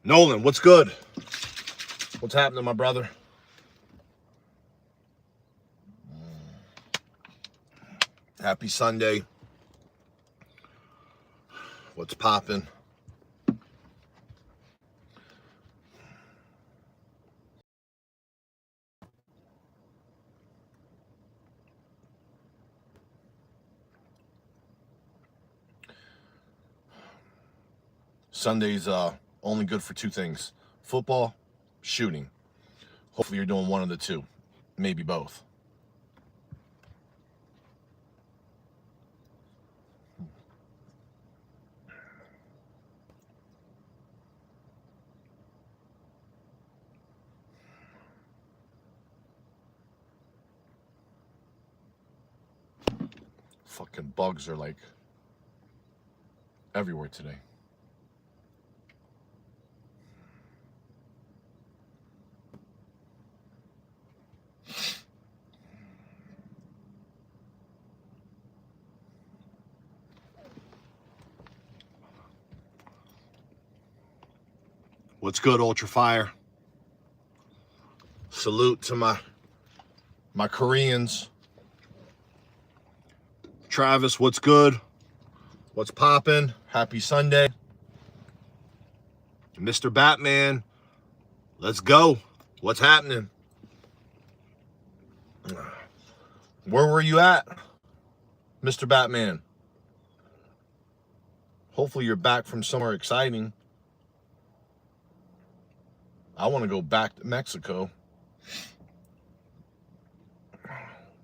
Nolan, what's good? What's happening, my brother? Happy Sunday. What's popping? Sunday's only good for two things: football, shooting. Hopefully you're doing one of the two, maybe both. Fucking bugs are like everywhere today. What's good, Ultra Fire? Salute to my Koreans. Travis, what's good? What's poppin'? Happy Sunday. Mr. Batman, let's go. What's happening? Where were you at, Mr. Batman? Hopefully you're back from somewhere exciting. I want to go back to Mexico.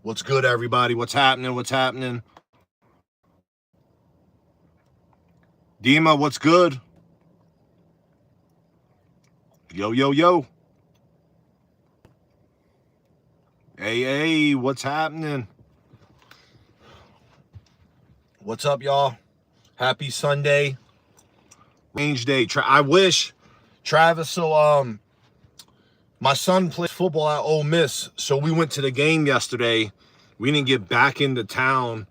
What's good, everybody? What's happening? What's happening? Dima, what's good? Yo, yo, yo. Hey, what's happening? What's up, y'all? Happy Sunday. Range day. I wish, Travis, so my son plays football at Ole Miss, so we went to the game yesterday. We didn't get back into town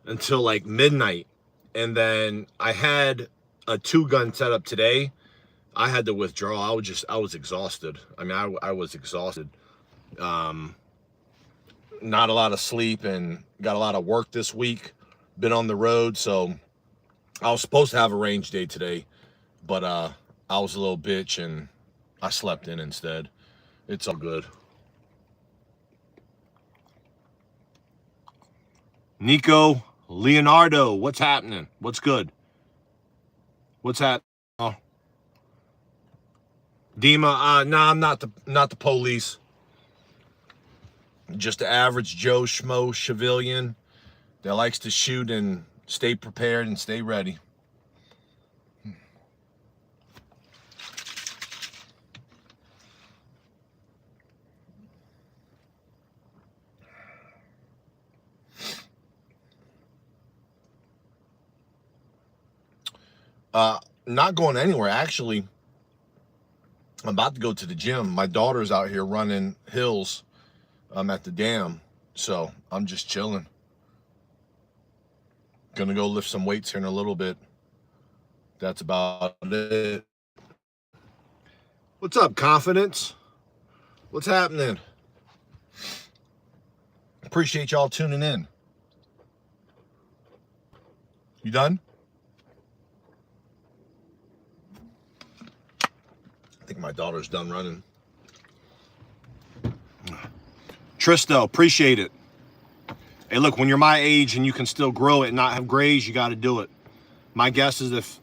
until like midnight. And then I had a 2-gun setup today. I had to withdraw. I was exhausted. I mean, I was exhausted. Not a lot of sleep and got a lot of work this week. Been on the road, so I was supposed to have a range day today, but I was a little bitch and I slept in instead. It's all good. Nico, Leonardo, what's happening? What's good? What's happening? Oh. Dima, nah, I'm not the police. Just the average Joe Schmo civilian that likes to shoot and stay prepared and stay ready. Not going anywhere. Actually, I'm about to go to the gym. My daughter's out here running hills. I'm at the dam, so I'm just chilling. Gonna go lift some weights here in a little bit. That's about it. What's up, Confidence? What's happening? Appreciate y'all tuning in. You done? I think my daughter's done running. Tristo, appreciate it. Hey, look, when you're my age and you can still grow it and not have grays, you got to do it. My guess is if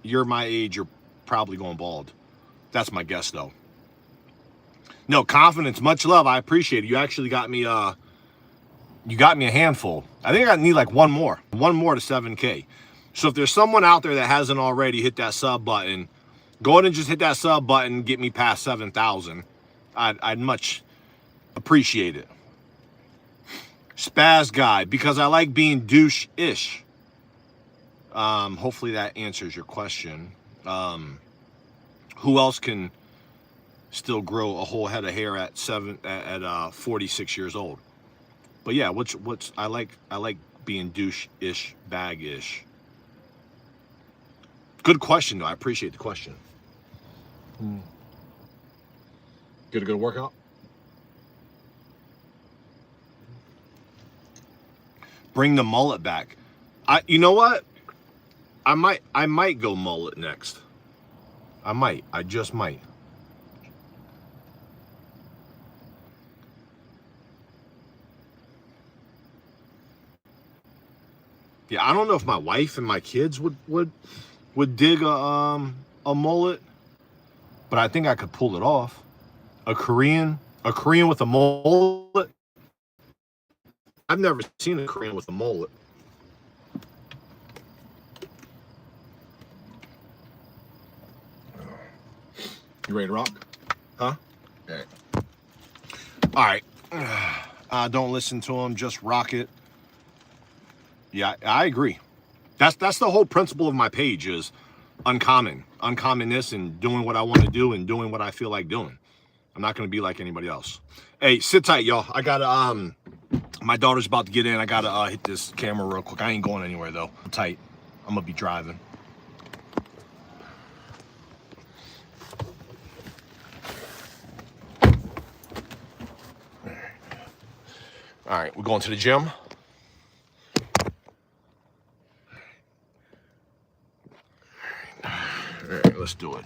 you're my age, you're probably going bald. That's my guess, though. No, Confidence, much love. I appreciate it. You actually got me, you got me a handful. I think I need like one more to 7K. So if there's someone out there that hasn't already hit that sub button, go ahead and just hit that sub button, get me past 7,000. I'd much appreciate it. Spaz guy, because I like being douche-ish. Hopefully that answers your question. Who else can still grow a whole head of hair at 46 years old? But yeah, I like being douche-ish, bag-ish. Good question though. I appreciate the question. Get a good workout. Bring the mullet back. You know what? I might go mullet next. I just might. Yeah, I don't know if my wife and my kids would dig a mullet, but I think I could pull it off. A Korean with a mullet. I've never seen a Korean with a mullet. You ready to rock? Huh? All right. Don't listen to them. Just rock it. Yeah, I agree. That's the whole principle of my page is uncommonness and doing what I want to do and doing what I feel like doing. I'm not going to be like anybody else. Hey, sit tight, y'all. I got to, my daughter's about to get in. I got to hit this camera real quick. I ain't going anywhere, though. I'm tight. I'm going to be driving. All right, we're going to the gym. All right, let's do it.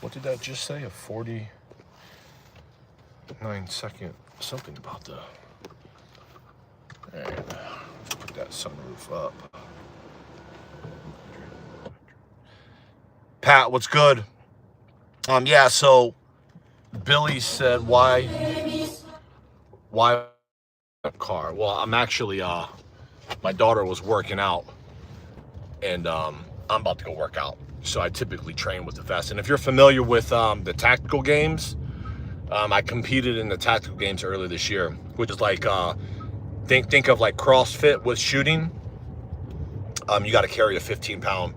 What did that just say? A 49-second something about the... All right, let's put that sunroof up. Pat, what's good? Yeah, so Billy said, why a car? Well, I'm actually, my daughter was working out, and I'm about to go work out. So I typically train with the vest. And if you're familiar with the tactical games, I competed in the tactical games earlier this year, which is like, think of like CrossFit with shooting. You got to carry a 15-pound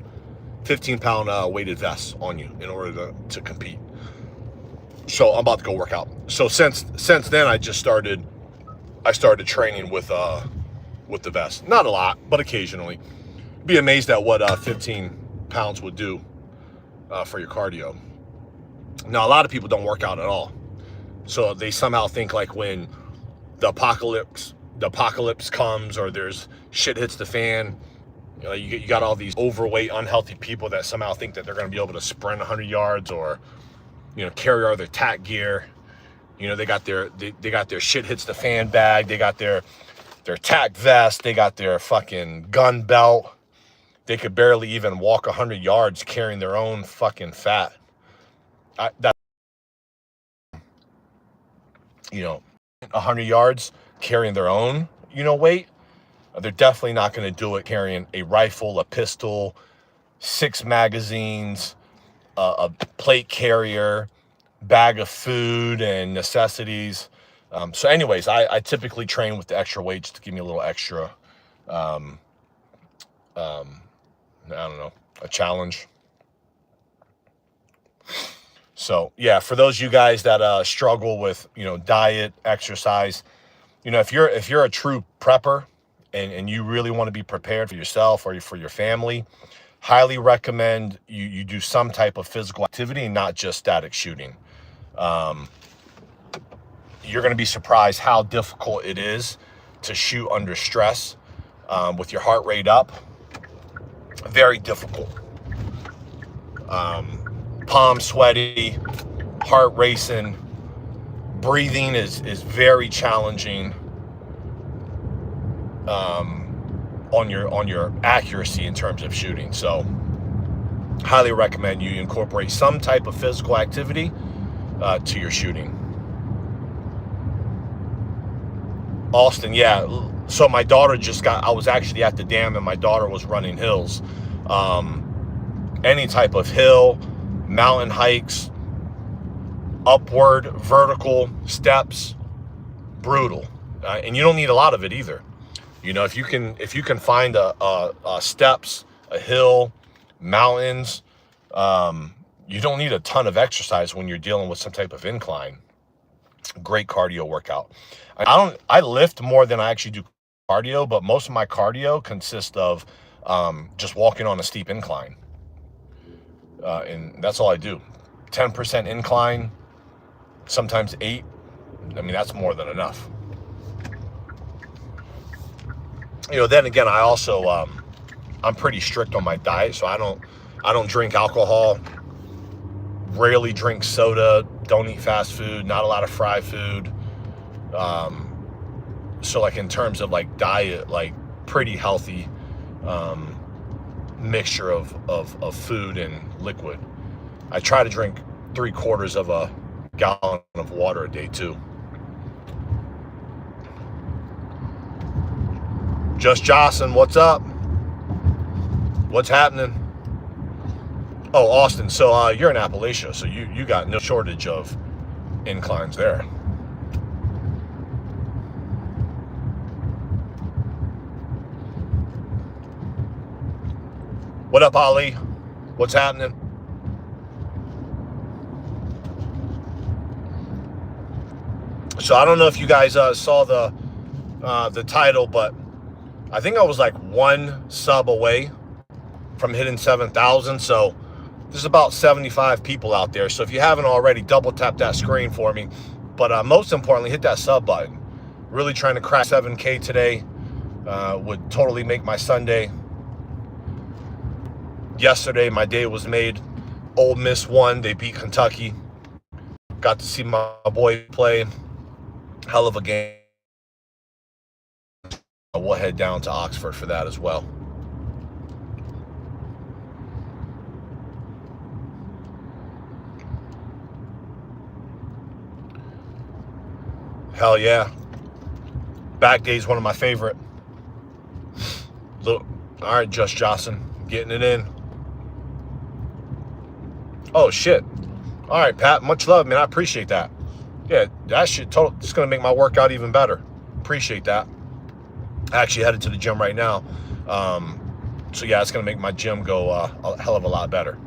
weighted vest on you in order to compete. So I'm about to go work out. So since then, I started training with the vest. Not a lot, but occasionally. Be amazed at what 15 pounds would do for your cardio. Now, a lot of people don't work out at all. So they somehow think like when the apocalypse comes or there's shit hits the fan, you got all these overweight, unhealthy people that somehow think that they're going to be able to sprint 100 yards or, carry all their tack gear. They got their shit hits the fan bag. They got their tack vest. They got their fucking gun belt. They could barely even walk 100 yards carrying their own fucking fat. 100 yards carrying their own, weight. They're definitely not going to do it carrying a rifle, a pistol, 6 magazines, a plate carrier, bag of food and necessities. So anyways, I typically train with the extra weight just to give me a little extra, I don't know, a challenge. So yeah, for those of you guys that struggle with, diet, exercise, if you're a true prepper and you really want to be prepared for yourself or for your family, highly recommend you do some type of physical activity and not just static shooting. You're going to be surprised how difficult it is to shoot under stress with your heart rate up. Very difficult. Palms sweaty, heart racing, breathing is very challenging on your accuracy in terms of shooting. So highly recommend you incorporate some type of physical activity to your shooting. Austin, yeah. So my daughter I was actually at the dam and my daughter was running hills. Any type of hill, mountain hikes, upward, vertical steps, brutal. And you don't need a lot of it either. If you can find a steps, a hill, mountains, you don't need a ton of exercise when you're dealing with some type of incline. Great cardio workout. I lift more than I actually do cardio, but most of my cardio consists of just walking on a steep incline. And that's all I do. 10% incline, sometimes 8. I mean, that's more than enough. Then again, I also, I'm pretty strict on my diet, so I don't drink alcohol, rarely drink soda, don't eat fast food, not a lot of fried food. So like in terms of like diet, like pretty healthy, mixture of food and liquid. I try to drink 3/4 of a gallon of water a day too. Just Jocelyn, what's up? What's happening? Oh, Austin. So you're in Appalachia, so you got no shortage of inclines there. What up, Ali? What's happening? So I don't know if you guys saw the title, but I think I was like 1 sub away from hitting 7,000. So there's about 75 people out there. So if you haven't already, double tap that screen for me. But most importantly, hit that sub button. Really trying to crack 7K today. Would totally make my Sunday. Yesterday, my day was made. Ole Miss won. They beat Kentucky. Got to see my boy play. Hell of a game. We'll head down to Oxford for that as well. Hell yeah. Back day is one of my favorite. Look, all right, Just Jocelyn, getting it in. Oh, shit. All right, Pat, much love, man. I appreciate that. Yeah, that shit it's going to make my workout even better. Appreciate that. I actually headed to the gym right now. So yeah, it's going to make my gym go a hell of a lot better.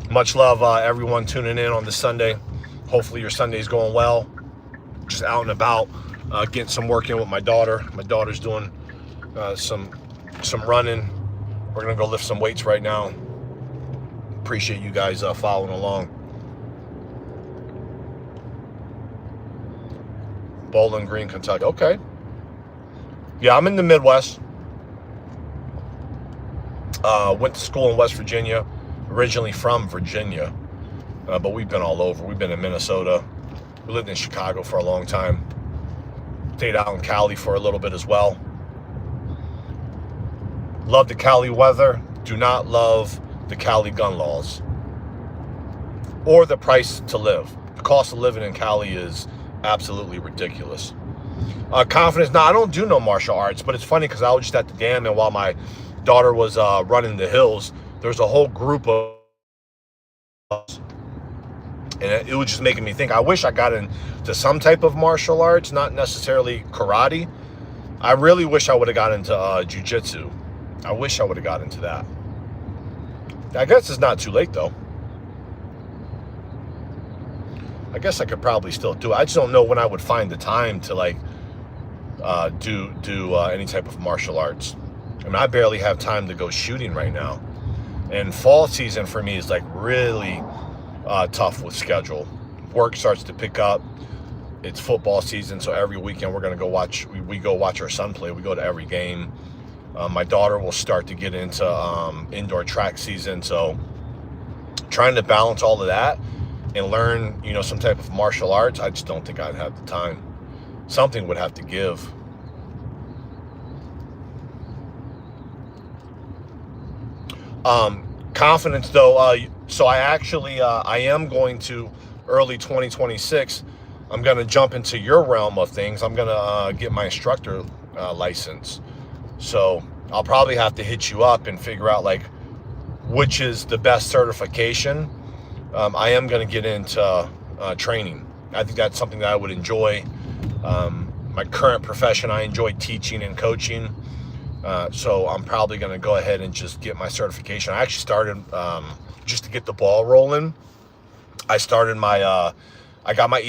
Much love, everyone tuning in on this Sunday. Hopefully your Sunday's going well. Just out and about, getting some work in with my daughter. My daughter's doing some running. We're going to go lift some weights right now. Appreciate you guys following along. Bowling Green, Kentucky. Okay. Yeah, I'm in the Midwest. Went to school in West Virginia. Originally from Virginia. But we've been all over. We've been in Minnesota. We lived in Chicago for a long time. Stayed out in Cali for a little bit as well. Love the Cali weather. Do not love the Cali gun laws. Or the price to live. The cost of living in Cali is absolutely ridiculous. Confidence. Now, I don't do no martial arts, but it's funny because I was just at the dam, and while my daughter was running the hills, there's a whole group of us. And it was just making me think, I wish I got into some type of martial arts, not necessarily karate. I really wish I would have got into jiu-jitsu. I wish I would have got into that. I guess it's not too late, though. I guess I could probably still do it. I just don't know when I would find the time to like do any type of martial arts. I mean, I barely have time to go shooting right now. And fall season for me is like really tough with schedule. Work starts to pick up. It's football season, so every weekend we're gonna go watch. We go watch our son play. We go to every game. My daughter will start to get into indoor track season, so trying to balance all of that and learn, some type of martial arts, I just don't think I'd have the time. Something would have to give. Confidence, though. So I actually, I am going to early 2026. I'm going to jump into your realm of things. I'm going to get my instructor license. So I'll probably have to hit you up and figure out like which is the best certification. I am going to get into training. I think that's something that I would enjoy. My current profession, I enjoy teaching and coaching. So I'm probably going to go ahead and just get my certification. I actually started just to get the ball rolling. I started my, I got my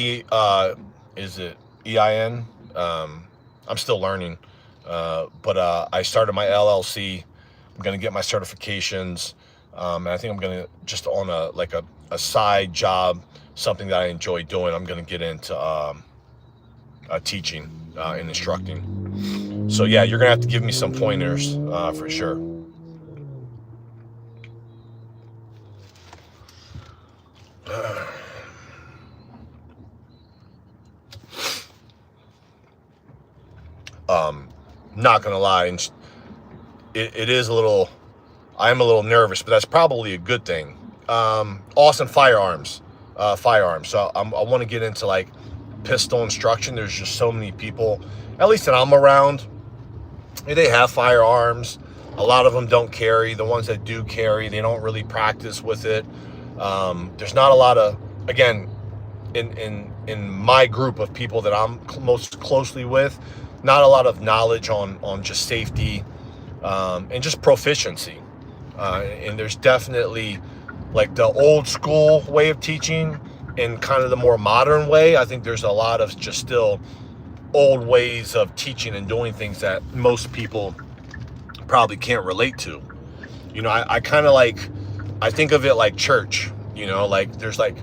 EIN. I'm still learning. But I started my LLC. I'm going to get my certifications. And I think I'm going to just on a side job, something that I enjoy doing. I'm going to get into teaching and instructing. So yeah, you're going to have to give me some pointers for sure. Not gonna lie, it is a little, I am a little nervous, but that's probably a good thing. Awesome Firearms. So I want to get into like pistol instruction. There's just so many people, at least that I'm around, they have firearms. A lot of them don't carry. The ones that do carry, they don't really practice with it. There's not a lot of, again, in my group of people that I'm most closely with, not a lot of knowledge on just safety and just proficiency. And there's definitely like the old school way of teaching and kind of the more modern way. I think there's a lot of just still old ways of teaching and doing things that most people probably can't relate to. You know, I kind of like, I think of it like church, you know, like there's like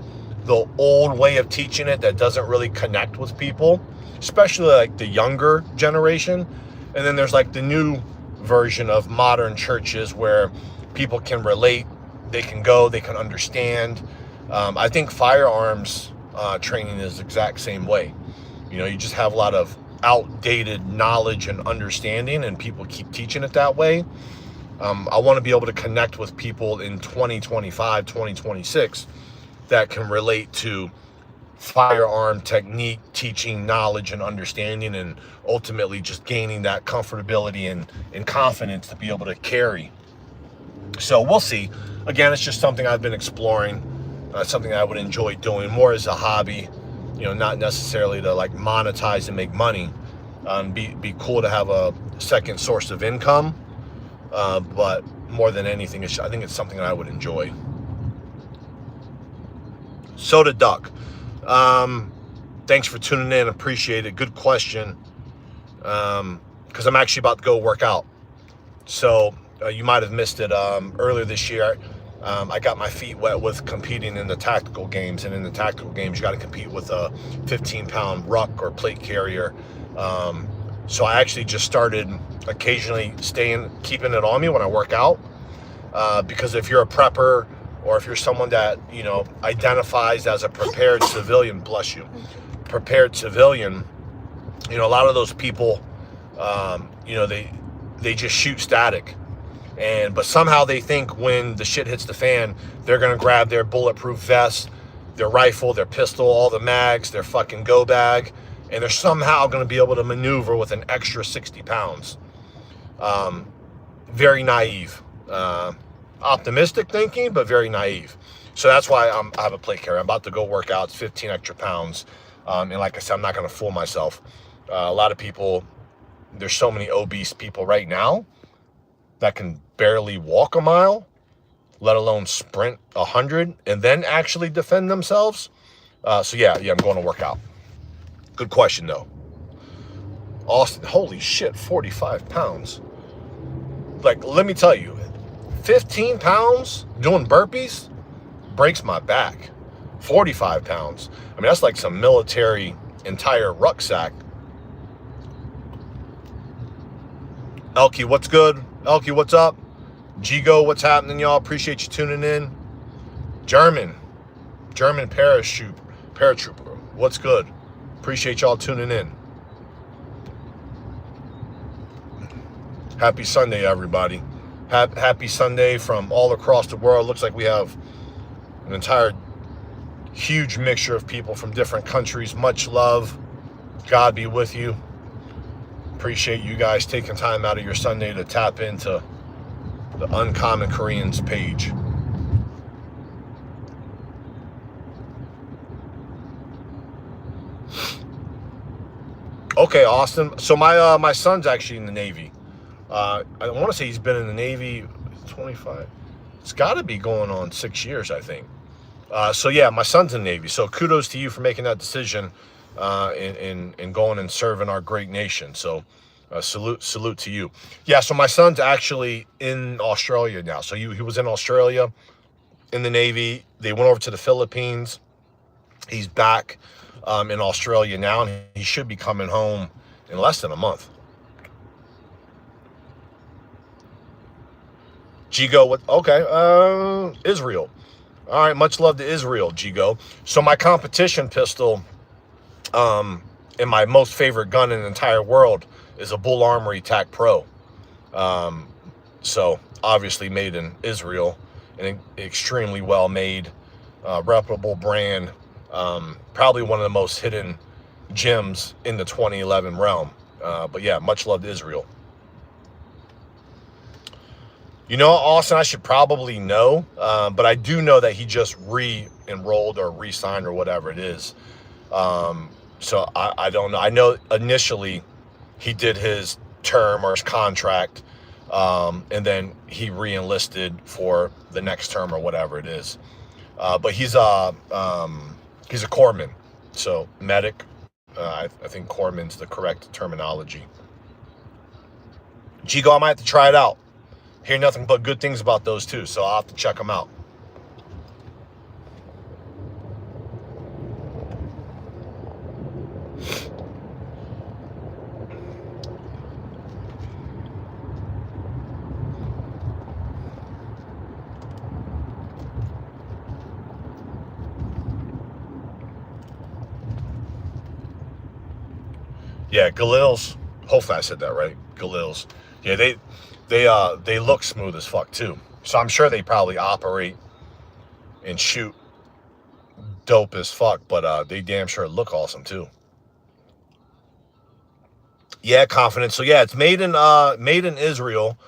the old way of teaching it that doesn't really connect with people, especially like the younger generation. And then there's like the new version of modern churches where people can relate, they can go, they can understand. I think firearms training is the exact same way. You know, you just have a lot of outdated knowledge and understanding, and people keep teaching it that way. I want to be able to connect with people in 2025, 2026 that can relate to firearm technique, teaching, knowledge, and understanding, and ultimately just gaining that comfortability and confidence to be able to carry. So we'll see. Again, it's just something I've been exploring, something I would enjoy doing more as a hobby, you know, not necessarily to like monetize and make money. Be cool to have a second source of income, but more than anything, I think it's something I would enjoy. Soda Duck. Thanks for tuning in. Appreciate it. Good question. Because I'm actually about to go work out. So you might have missed it. Earlier this year, I got my feet wet with competing in the tactical games. And in the tactical games, you got to compete with a 15-pound ruck or plate carrier. So I actually just started occasionally keeping it on me when I work out. Because if you're a prepper, or if you're someone that, you know, identifies as a prepared civilian, bless you, prepared civilian, you know, a lot of those people, you know, they just shoot static. But somehow they think when the shit hits the fan, they're going to grab their bulletproof vest, their rifle, their pistol, all the mags, their fucking go bag, and they're somehow going to be able to maneuver with an extra 60 pounds. Very naive. Optimistic thinking, but very naive. So that's why I have a plate carrier. I'm about to go work out. It's 15 extra pounds. And like I said, I'm not going to fool myself. A lot of people, there's so many obese people right now that can barely walk a mile, let alone sprint 100 and then actually defend themselves. So yeah, I'm going to work out. Good question though. Austin, holy shit, 45 pounds. Like, let me tell you, 15 pounds doing burpees breaks my back. 45 pounds. I mean, that's like some military entire rucksack. Elkie, what's good? Elkie, what's up? Gigo, what's happening, y'all? Appreciate you tuning in. German paratrooper, what's good? Appreciate y'all tuning in. Happy Sunday, everybody. Happy Sunday from all across the world. Looks like we have an entire huge mixture of people from different countries. Much love. God be with you. Appreciate you guys taking time out of your Sunday to tap into the Uncommon Koreans page. Okay, Austin. So my son's actually in the Navy. I want to say he's been in the Navy 25. It's got to be going on 6 years, I think. So yeah, my son's in the Navy. So kudos to you for making that decision and going and serving our great nation. So Salute to you. Yeah, so my son's actually in Australia now. So he was in Australia in the Navy. They went over to the Philippines. He's back in Australia now, and he should be coming home in less than a month. Gigo, what? Okay, Israel. All right, much love to Israel, Gigo. So my competition pistol, and my most favorite gun in the entire world is a Bull Armory TAC Pro. So obviously made in Israel, an extremely well made, reputable brand. Probably one of the most hidden gems in the 2011 realm. But yeah, much love to Israel. You know, Austin, I should probably know, but I do know that he just re-enrolled or re-signed or whatever it is. So I don't know. I know initially he did his term or his contract, and then he re-enlisted for the next term or whatever it is. But he's a corpsman, so medic. I think corpsman's the correct terminology. Gigo, I might have to try it out. Hear nothing but good things about those too, so I'll have to check them out. Yeah, Galil's. Hopefully I said that right. Galil's. Yeah, they look smooth as fuck too. So I'm sure they probably operate and shoot dope as fuck, but they damn sure look awesome too. Yeah, confident. So yeah, it's made in Israel.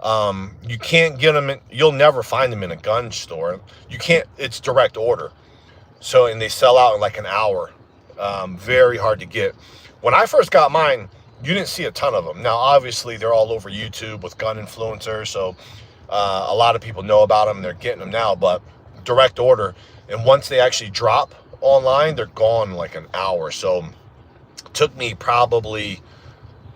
You can't get them you'll never find them in a gun store. You can't, it's direct order. So, and they sell out in like an hour. Very hard to get. When I first got mine, you didn't see a ton of them. Now, obviously, they're all over YouTube with gun influencers, so a lot of people know about them. They're getting them now, but direct order. And once they actually drop online, they're gone in like an hour. So, it took me probably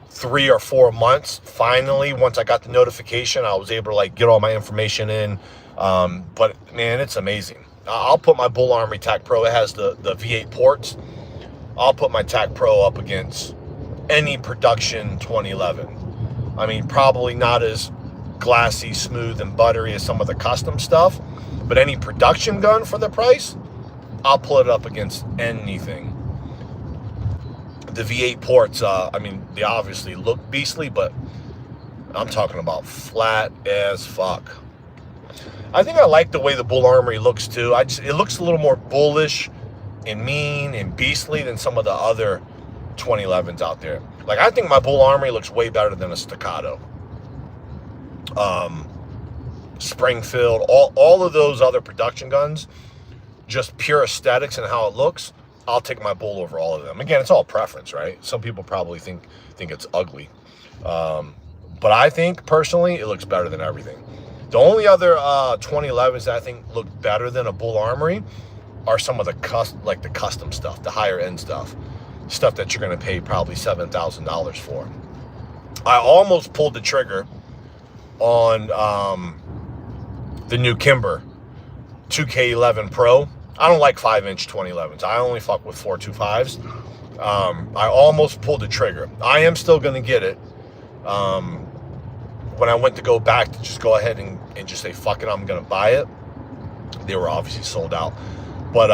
3 or 4 months. Finally, once I got the notification, I was able to like get all my information in. But man, it's amazing. I'll put my Bull Armory TAC Pro. It has the V8 ports. I'll put my TAC Pro up against any production 2011. I mean, probably not as glassy, smooth, and buttery as some of the custom stuff, but any production gun for the price, I'll put it up against anything. The V8 ports, I mean, they obviously look beastly, but I'm talking about flat as fuck. I think I like the way the Bull Armory looks too. It looks a little more bullish and mean and beastly than some of the other 2011s out there. Like, I think my Bull Armory looks way better than a Staccato. Springfield, all of those other production guns, just pure aesthetics and how it looks, I'll take my Bull over all of them. Again, it's all preference, right? Some people probably think it's ugly. But I think, personally, it looks better than everything. The only other 2011s that I think look better than a Bull Armory are some of the custom stuff, the higher end stuff that you're going to pay probably $7,000 for. I almost pulled the trigger on the new Kimber 2K11 Pro. I don't like 5-inch 2011s. I only fuck with 425s. I almost pulled the trigger. I am still going to get it. When I went to go back to just go ahead and just say, fuck it, I'm going to buy it, they were obviously sold out. But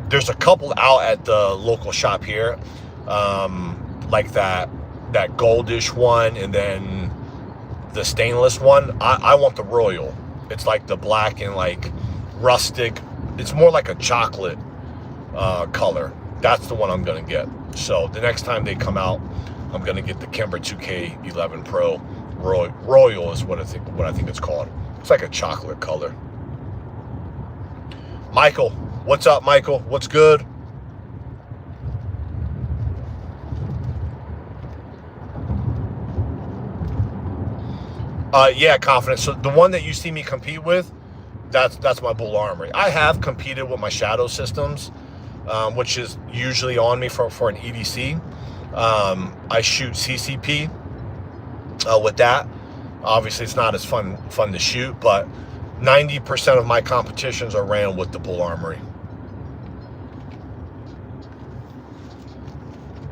there's a couple out at the local shop here, like that goldish one, and then the stainless one. I want the royal. It's like the black and like rustic. It's more like a chocolate color. That's the one I'm gonna get. So the next time they come out, I'm gonna get the Kimber 2K11 Pro Royal is what I think it's called. It's like a chocolate color. Michael, what's up, Michael? What's good? Yeah, confident. So the one that you see me compete with, that's my Bull Armory. I have competed with my Shadow Systems, which is usually on me for an EDC. I shoot CCP with that. Obviously, it's not as fun to shoot, but 90% of my competitions are ran with the Bull Armory.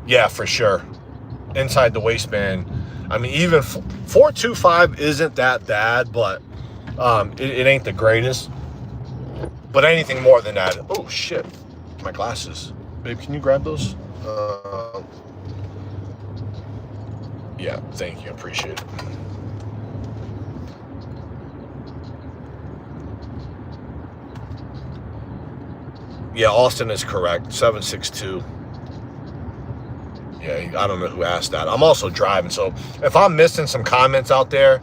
Yeah, for sure. Inside the waistband. I mean, even 425 isn't that bad, but it ain't the greatest. But anything more than that, oh shit, my glasses. Babe, can you grab those? Yeah, thank you, appreciate it. Yeah, Austin is correct, 762. Yeah, I don't know who asked that. I'm also driving, so if I'm missing some comments out there,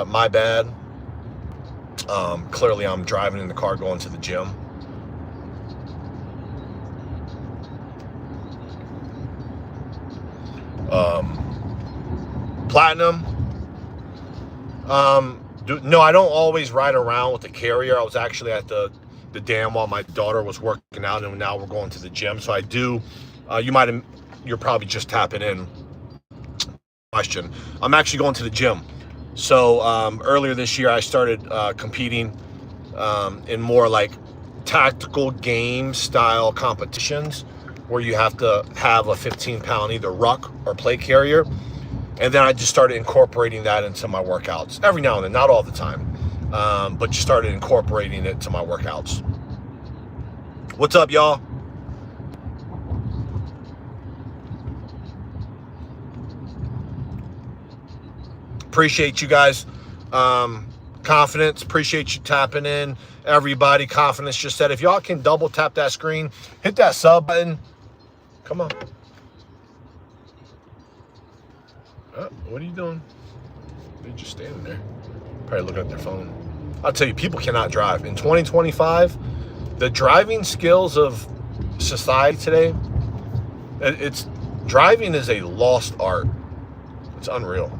my bad. Clearly I'm driving in the car going to the gym. Platinum. No, I don't always ride around with the carrier. I was actually at the dam while my daughter was working out, and now we're going to the gym. So I do. You're probably just tapping in. Question. I'm actually going to the gym. So earlier this year, I started competing in more like tactical game style competitions where you have to have a 15-pound either ruck or plate carrier. And then I just started incorporating that into my workouts every now and then, not all the time, but just started incorporating it to my workouts. What's up, y'all? Appreciate you guys. Confidence, appreciate you tapping in. Everybody, Confidence just said, if y'all can double tap that screen, hit that sub button. Come on. What are you doing? They're just standing there. Probably looking at their phone. I'll tell you, people cannot drive. In 2025, the driving skills of society today, driving is a lost art. It's unreal.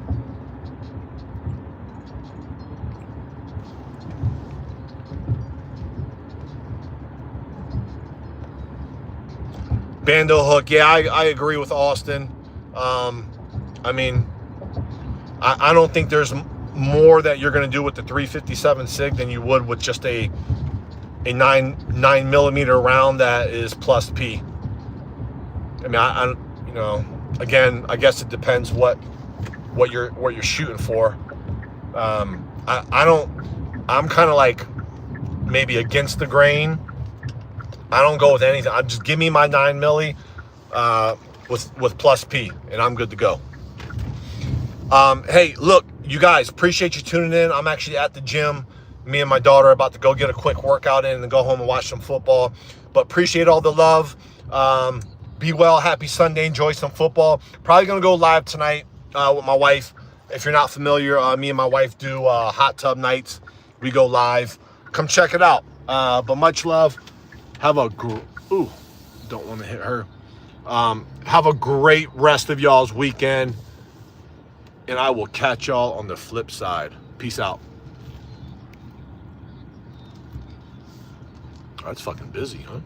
Bando hook, yeah, I agree with Austin. I mean, I don't think there's more that you're going to do with the 357 SIG than you would with just a 9mm round that is plus P. I mean, I you know, again, I guess it depends what you're shooting for. I'm kind of like maybe against the grain. I don't go with anything. I just give me my 9mm with plus P, and I'm good to go. Hey, look, you guys, appreciate you tuning in. I'm actually at the gym. Me and my daughter are about to go get a quick workout in and then go home and watch some football. But appreciate all the love. Be well. Happy Sunday. Enjoy some football. Probably going to go live tonight with my wife. If you're not familiar, me and my wife do hot tub nights. We go live. Come check it out. But much love. Have a don't want to hit her. Have a great rest of y'all's weekend. And I will catch y'all on the flip side. Peace out. Oh, that's fucking busy, huh?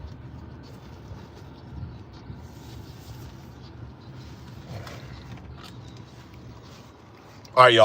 All right, y'all.